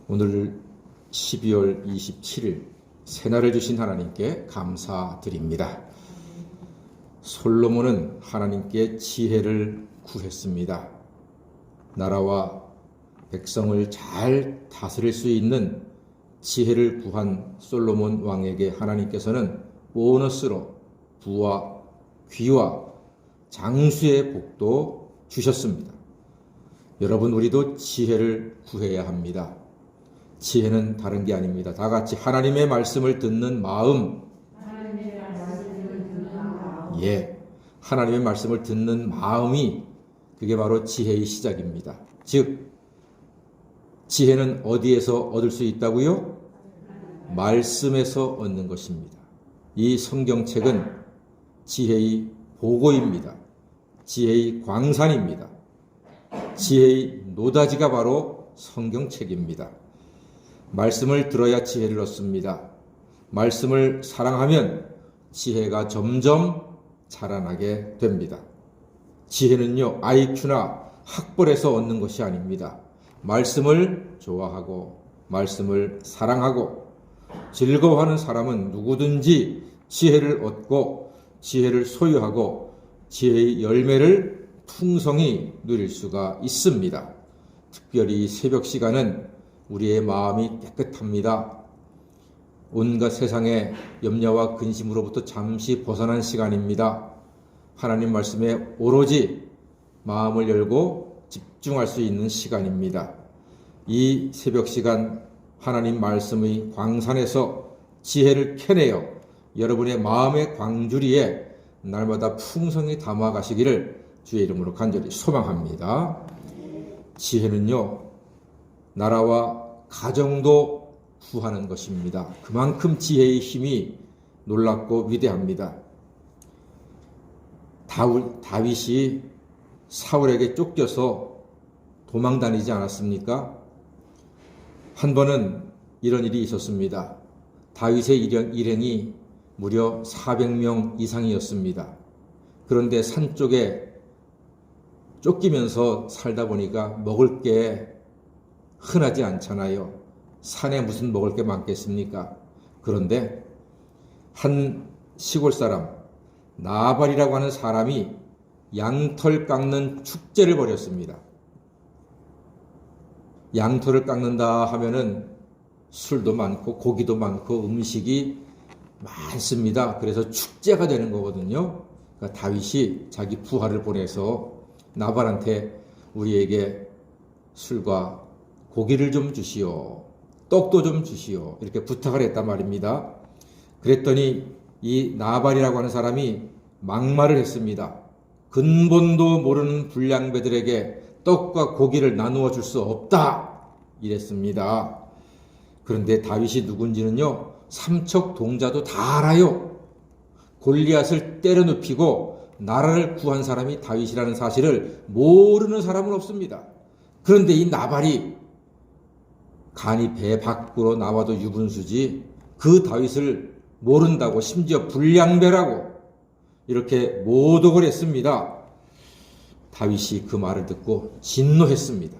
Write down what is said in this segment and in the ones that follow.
오늘 12월 27일 새날을 주신 하나님께 감사드립니다. 솔로몬은 하나님께 지혜를 구했습니다. 나라와 백성을 잘 다스릴 수 있는 지혜를 구한 솔로몬 왕에게 하나님께서는 보너스로 부와 귀와 장수의 복도 주셨습니다. 여러분, 우리도 지혜를 구해야 합니다. 지혜는 다른 게 아닙니다. 다 같이 하나님의 말씀을 듣는 마음. 하나님의 말씀을 듣는 마음이 그게 바로 지혜의 시작입니다. 즉, 지혜는 어디에서 얻을 수 있다고요? 말씀에서 얻는 것입니다. 이 성경책은 지혜의 보고입니다. 지혜의 광산입니다. 지혜의 노다지가 바로 성경책입니다. 말씀을 들어야 지혜를 얻습니다. 말씀을 사랑하면 지혜가 점점 자라나게 됩니다. 지혜는요, IQ나 학벌에서 얻는 것이 아닙니다. 말씀을 좋아하고 말씀을 사랑하고 즐거워하는 사람은 누구든지 지혜를 얻고 지혜를 소유하고 지혜의 열매를 풍성히 누릴 수가 있습니다. 특별히 새벽 시간은 우리의 마음이 깨끗합니다. 온갖 세상의 염려와 근심으로부터 잠시 벗어난 시간입니다. 하나님 말씀에 오로지 마음을 열고 집중할 수 있는 시간입니다. 이 새벽 시간 하나님 말씀의 광산에서 지혜를 캐내어 여러분의 마음의 광주리에 날마다 풍성히 담아가시기를 주의 이름으로 간절히 소망합니다. 지혜는요, 나라와 가정도 구하는 것입니다. 그만큼 지혜의 힘이 놀랍고 위대합니다. 다윗이 사울에게 쫓겨서 도망 다니지 않았습니까? 한 번은 이런 일이 있었습니다. 다윗의 일행이 무려 400명 이상이었습니다. 그런데 산 쪽에 쫓기면서 살다 보니까 먹을 게 흔하지 않잖아요. 산에 무슨 먹을 게 많겠습니까? 그런데 한 시골 사람, 나발이라고 하는 사람이 양털 깎는 축제를 벌였습니다. 양털을 깎는다 하면은 술도 많고 고기도 많고 음식이 많습니다. 그래서 축제가 되는 거거든요. 그러니까 다윗이 자기 부하를 보내서 나발한테 우리에게 술과 고기를 좀 주시오. 떡도 좀 주시오. 이렇게 부탁을 했단 말입니다. 그랬더니 이 나발이라고 하는 사람이 막말을 했습니다. 근본도 모르는 불량배들에게 떡과 고기를 나누어 줄 수 없다. 이랬습니다. 그런데 다윗이 누군지는요, 삼척 동자도 다 알아요. 골리앗을 때려 눕히고 나라를 구한 사람이 다윗이라는 사실을 모르는 사람은 없습니다. 그런데 이 나발이 간이 배 밖으로 나와도 유분수지 그 다윗을 모른다고, 심지어 불량배라고 이렇게 모독을 했습니다. 다윗이 그 말을 듣고 진노했습니다.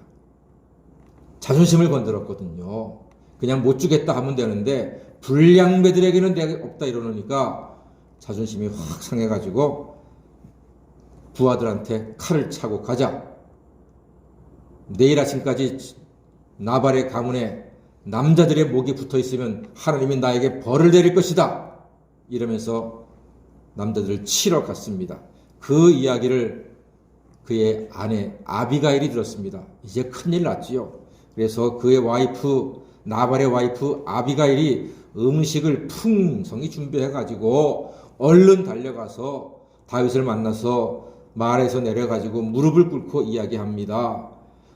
자존심을 건드렸거든요. 그냥 못 주겠다 하면 되는데 불량배들에게는 내가 없다 이러니까 자존심이 확 상해가지고 부하들한테 칼을 차고 가자. 내일 아침까지 나발의 가문에 남자들의 목이 붙어 있으면 하나님이 나에게 벌을 내릴 것이다. 이러면서 남자들을 치러 갔습니다. 그 이야기를 그의 아내 아비가일이 들었습니다. 이제 큰일 났지요. 그래서 그의 와이프, 나발의 와이프 아비가일이 음식을 풍성히 준비해가지고 얼른 달려가서 다윗을 만나서 말에서 내려가지고 무릎을 꿇고 이야기합니다.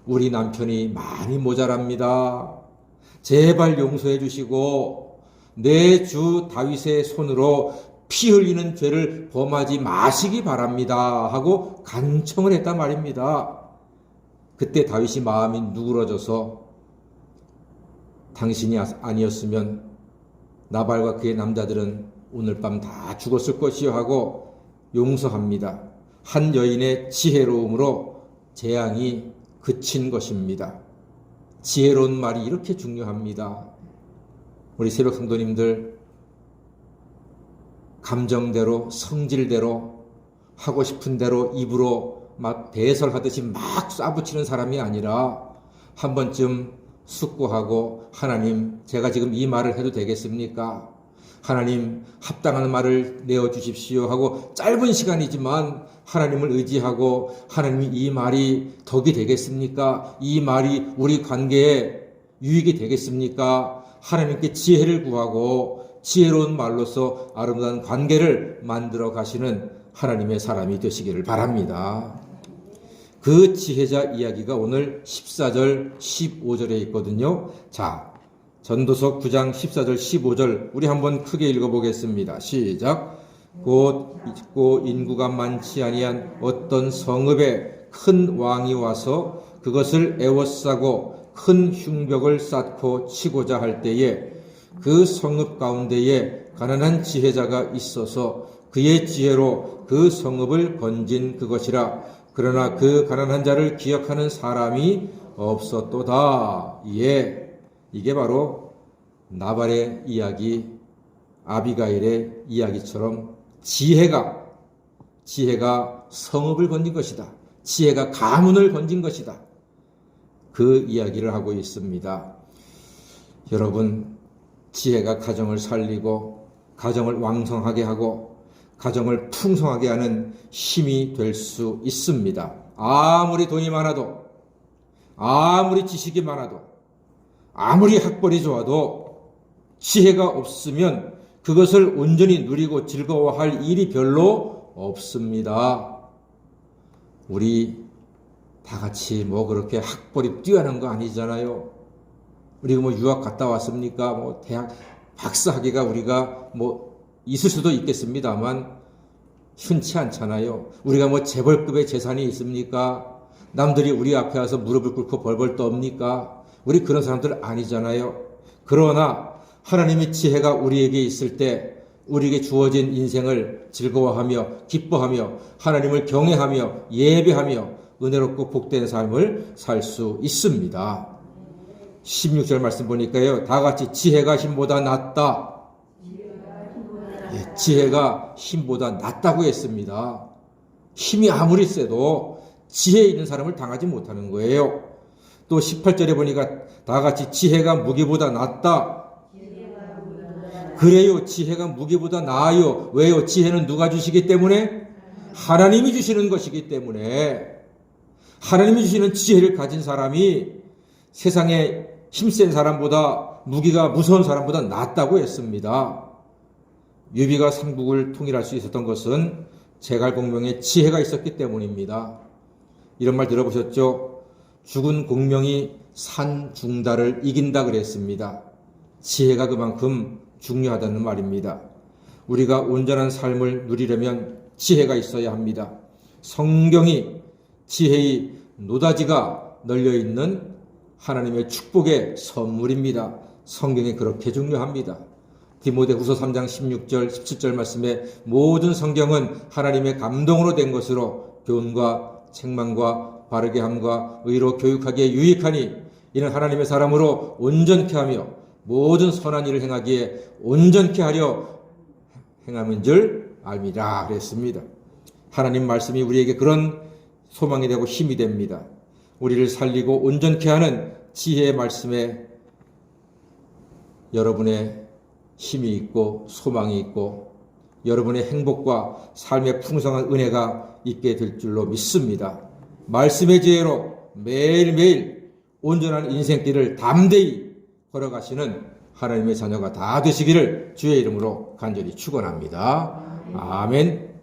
우리 남편이 많이 모자랍니다. 제발 용서해 주시고 내 주 다윗의 손으로 피 흘리는 죄를 범하지 마시기 바랍니다. 하고 간청을 했단 말입니다. 그때 다윗이 마음이 누그러져서 당신이 아니었으면 나발과 그의 남자들은 오늘 밤 다 죽었을 것이요 하고 용서합니다. 한 여인의 지혜로움으로 재앙이 그친 것입니다. 지혜로운 말이 이렇게 중요합니다. 우리 새벽 성도님들, 감정대로 성질대로 하고 싶은 대로 입으로 막 배설하듯이 막 쏴붙이는 사람이 아니라 한 번쯤 숙고하고, 하나님, 제가 지금 이 말을 해도 되겠습니까? 하나님, 합당한 말을 내어주십시오 하고 짧은 시간이지만 하나님을 의지하고, 하나님이 이 말이 덕이 되겠습니까? 이 말이 우리 관계에 유익이 되겠습니까? 하나님께 지혜를 구하고 지혜로운 말로서 아름다운 관계를 만들어 가시는 하나님의 사람이 되시기를 바랍니다. 그 지혜자 이야기가 오늘 14절, 15절에 있거든요. 자, 전도서 9장 14절, 15절 우리 한번 크게 읽어보겠습니다. 시작. 곧 있고 인구가 많지 아니한 어떤 성읍에 큰 왕이 와서 그것을 애워싸고 큰 흉벽을 쌓고 치고자 할 때에 그 성읍 가운데에 가난한 지혜자가 있어서 그의 지혜로 그 성읍을 건진 그것이라. 그러나 그 가난한 자를 기억하는 사람이 없었도다. 예, 이게 바로 나발의 이야기, 아비가일의 이야기처럼 지혜가 성읍을 건진 것이다. 지혜가 가문을 건진 것이다. 그 이야기를 하고 있습니다. 여러분, 지혜가 가정을 살리고 가정을 왕성하게 하고 가정을 풍성하게 하는 힘이 될 수 있습니다. 아무리 돈이 많아도, 아무리 지식이 많아도, 아무리 학벌이 좋아도 지혜가 없으면 그것을 온전히 누리고 즐거워할 일이 별로 없습니다. 우리 다 같이 뭐 그렇게 학벌이 뛰어난 거 아니잖아요. 우리가 뭐 유학 갔다 왔습니까? 뭐 대학 박사학위가 우리가 뭐 있을 수도 있겠습니다만 흔치 않잖아요. 우리가 뭐 재벌급의 재산이 있습니까? 남들이 우리 앞에 와서 무릎을 꿇고 벌벌 떠옵니까? 우리 그런 사람들 아니잖아요. 그러나 하나님의 지혜가 우리에게 있을 때 우리에게 주어진 인생을 즐거워하며 기뻐하며 하나님을 경외하며 예배하며 은혜롭고 복된 삶을 살 수 있습니다. 16절 말씀 보니까요, 다 같이 지혜가 힘보다 낫다. 예, 지혜가 힘보다 낫다고 했습니다. 힘이 아무리 세도 지혜 있는 사람을 당하지 못하는 거예요. 또 18절에 보니까 다 같이 지혜가 무기보다 낫다. 그래요, 지혜가 무기보다 나아요. 왜요? 지혜는 누가 주시기 때문에? 하나님이 주시는 것이기 때문에. 하나님이 주시는 지혜를 가진 사람이 세상에 힘센 사람보다, 무기가 무서운 사람보다 낫다고 했습니다. 유비가 삼국을 통일할 수 있었던 것은 제갈공명의 지혜가 있었기 때문입니다. 이런 말 들어보셨죠? 죽은 공명이 산 중달을 이긴다 그랬습니다. 지혜가 그만큼 중요하다는 말입니다. 우리가 온전한 삶을 누리려면 지혜가 있어야 합니다. 성경이 지혜의 노다지가 널려있는 하나님의 축복의 선물입니다. 성경이 그렇게 중요합니다. 디모데후서 3장 16절 17절 말씀에 모든 성경은 하나님의 감동으로 된 것으로 교훈과 책망과 바르게 함과 의로 교육하기에 유익하니 이는 하나님의 사람으로 온전케 하며 모든 선한 일을 행하기에 온전케 하려 행함인 줄 알미라 그랬습니다. 하나님 말씀이 우리에게 그런 소망이 되고 힘이 됩니다. 우리를 살리고 온전케 하는 지혜의 말씀에 여러분의 힘이 있고 소망이 있고 여러분의 행복과 삶의 풍성한 은혜가 있게 될 줄로 믿습니다. 말씀의 지혜로 매일매일 온전한 인생길을 담대히 걸어가시는 하나님의 자녀가 다 되시기를 주의 이름으로 간절히 축원합니다. 아멘.